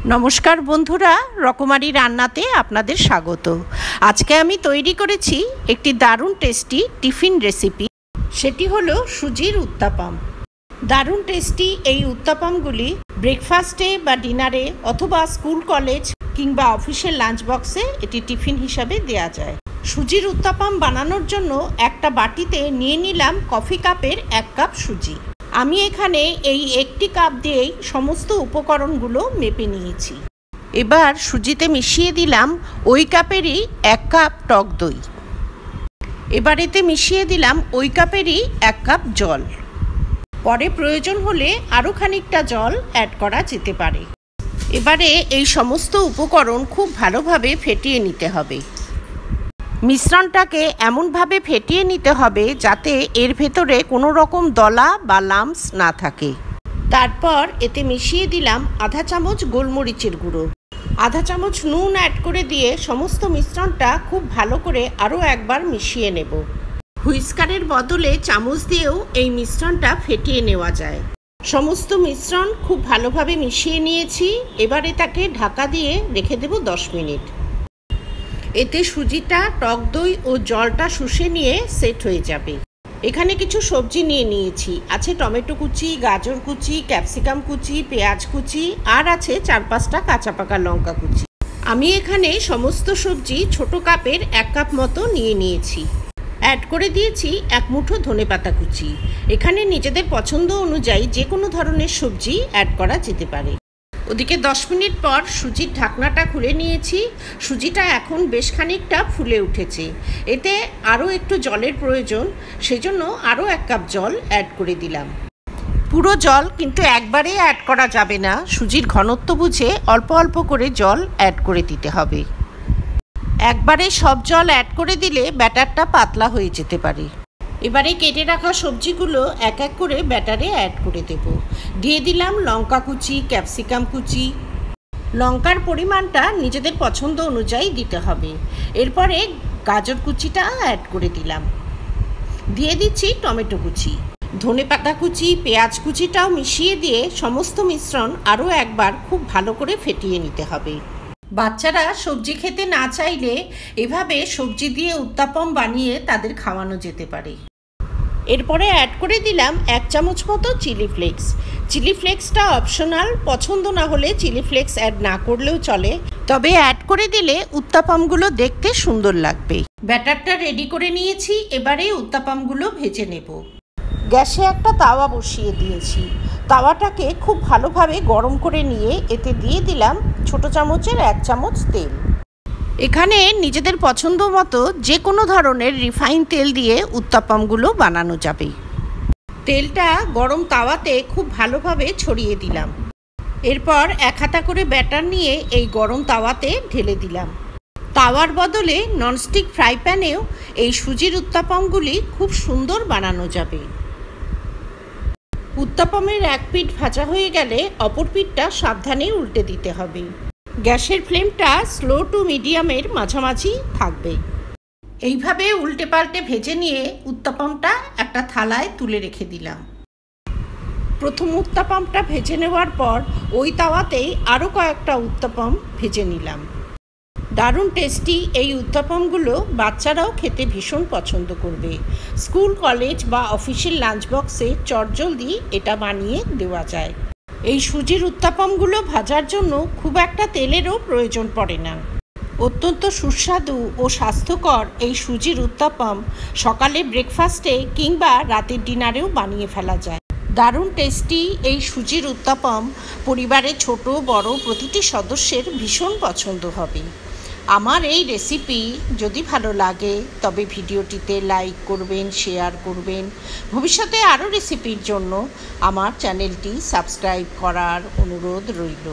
নমস্কার বন্ধুরা, রকমারি রান্নাতে আপনাদের স্বাগত। আজকে আমি তৈরি করেছি একটি দারুণ টেস্টি টিফিন রেসিপি। সেটি হলো সুজির উত্তাপাম। দারুণ টেস্টি এই উত্তাপামগুলি ব্রেকফাস্টে বা ডিনারে অথবা স্কুল কলেজ কিংবা অফিসের লাঞ্চ বক্সে এটি টিফিন হিসাবে দেয়া যায়। সুজির উত্তাপাম বানানোর জন্য একটা বাটিতে নিয়ে নিলাম কফি কাপের 1 কাপ সুজি। আমি এখানে এই 1টি কাপ দিয়েই সমস্ত উপকরণগুলো মেপে নিয়েছি। এবার সুজিতে মিশিয়ে দিলাম ওই কাপেরই 1 কাপ টক দই। এবার এতে মিশিয়ে দিলাম ওই কাপেরই 1 কাপ জল। পরে প্রয়োজন হলে আরও খানিকটা জল অ্যাড করা যেতে পারে। এবারে এই সমস্ত উপকরণ খুব ভালোভাবে ফেটিয়ে নিতে হবে। মিশ্রণটাকে এমনভাবে ফেটিয়ে নিতে হবে যাতে এর ভেতরে কোনো রকম দলা বা লাম্পস না থাকে। তারপর এতে মিশিয়ে দিলাম আধা চামচ গোলমরিচের গুঁড়ো, আধা চামচ নুন অ্যাড করে দিয়ে সমস্ত মিশ্রণটা খুব ভালো করে আরও একবার মিশিয়ে নেব। হুইস্কারের বদলে চামচ দিয়েও এই মিশ্রণটা ফেটিয়ে নেওয়া যায়। সমস্ত মিশ্রণ খুব ভালোভাবে মিশিয়ে নিয়েছি। এবারে তাকে ঢাকা দিয়ে রেখে দেব 10 মিনিট। এতে সুজিটা, টক দই ও জলটা শুষে নিয়ে সেট হয়ে যাবে। এখানে কিছু সবজি নিয়ে নিয়েছি। আছে টমেটো কুচি, গাজর কুচি, ক্যাপসিকাম কুচি, পেঁয়াজ কুচি, আর আছে 4-5টা কাঁচা পাকা লঙ্কা কুচি। আমি এখানে সমস্ত সবজি ছোট কাপের 1 কাপ মতো নিয়ে নিয়েছি। অ্যাড করে দিয়েছি 1 মুঠো ধনেপাতা কুচি। এখানে নিজেদের পছন্দ অনুযায়ী যে কোনো ধরনের সবজি অ্যাড করা যেতে পারে। ওদিকে 10 মিনিট পর সুজির ঢাকনাটা খুলে নিয়েছি। সুজিটা এখন বেশ খানিকটা ফুলে উঠেছে। এতে আরও একটু জলের প্রয়োজন, সেজন্য আরও 1 কাপ জল অ্যাড করে দিলাম। পুরো জল কিন্তু একবারে অ্যাড করা যাবে না। সুজির ঘনত্ব বুঝে অল্প অল্প করে জল অ্যাড করে দিতে হবে। একবারে সব জল অ্যাড করে দিলে ব্যাটারটা পাতলা হয়ে যেতে পারে। এবারে কেটে রাখা সবজিগুলো এক এক করে ব্যাটারে অ্যাড করে দেব। দিয়ে দিলাম লঙ্কা কুচি, ক্যাপসিকাম কুচি। লঙ্কার পরিমাণটা নিজেদের পছন্দ অনুযায়ী দিতে হবে। এরপরে গাজর কুচিটা অ্যাড করে দিলাম। দিয়ে দিচ্ছি টমেটো কুচি, ধনেপাতা কুচি, পেঁয়াজ কুচিটাও মিশিয়ে দিয়ে সমস্ত মিশ্রণ আরও একবার খুব ভালো করে ফেটিয়ে নিতে হবে। বাচ্চারা সবজি খেতে না চাইলে এভাবে সবজি দিয়ে উত্তাপম বানিয়ে তাদের খাওয়ানো যেতে পারে। এরপরে অ্যাড করে দিলাম 1 চামচ মতো চিলি ফ্লেক্স। চিলি ফ্লেক্সটা অপশনাল, পছন্দ না হলে চিলি ফ্লেক্স অ্যাড না করলেও চলে, তবে অ্যাড করে দিলে উত্তাপামগুলো দেখতে সুন্দর লাগবে। ব্যাটারটা রেডি করে নিয়েছি। এবারে উত্তাপামগুলো ভেজে নেব। গ্যাসে একটা তাওয়া বসিয়ে দিয়েছি। তাওয়াটাকে খুব ভালোভাবে গরম করে নিয়ে এতে দিয়ে দিলাম ছোট চামচের 1 চামচ তেল। এখানে নিজেদের পছন্দ মতো যে কোনো ধরনের রিফাইন তেল দিয়ে উত্তাপামগুলো বানানো যাবে। তেলটা গরম তাওয়াতে খুব ভালোভাবে ছড়িয়ে দিলাম। এরপর 1 হাতা করে ব্যাটার নিয়ে এই গরম তাওয়াতে ঢেলে দিলাম। তাওয়ার বদলে ননস্টিক ফ্রাই প্যানেও এই সুজির উত্তাপামগুলি খুব সুন্দর বানানো যাবে। উত্তাপামের এক পিঠ ভাজা হয়ে গেলে অপর পিঠটা সাবধানে উল্টে দিতে হবে। গ্যাসের ফ্লেমটা স্লো টু মিডিয়ামের মাঝামাঝি থাকবে। এইভাবে উল্টে পাল্টে ভেজে নিয়ে উত্তাপামটা একটা থালায় তুলে রেখে দিলাম। প্রথম উত্তাপামটা ভেজে নেওয়ার পর ওই তাওয়াতেই আরও কয়েকটা উত্তাপাম ভেজে নিলাম। দারুণ টেস্টি এই উত্তাপামগুলো বাচ্চারাও খেতে ভীষণ পছন্দ করবে। স্কুল, কলেজ বা অফিসের লাঞ্চ বক্সে চটজলদি এটা বানিয়ে দেওয়া যায়। এই সুজির উত্তাপামগুলো ভাজার জন্য খুব একটা তেলেরও প্রয়োজন পড়ে না। অত্যন্ত সুস্বাদু ও স্বাস্থ্যকর এই সুজির উত্তাপাম সকালে ব্রেকফাস্টে কিংবা রাতের ডিনারেও বানিয়ে ফেলা যায়। দারুণ টেস্টি এই সুজির উত্তাপাম পরিবারের ছোট বড় প্রতিটি সদস্যের ভীষণ পছন্দ হবে। আমার এই রেসিপি যদি ভালো লাগে তবে ভিডিওটিতে লাইক করবেন, শেয়ার করবেন। ভবিষ্যতে আরও রেসিপির জন্য আমার চ্যানেলটি সাবস্ক্রাইব করার অনুরোধ রইল।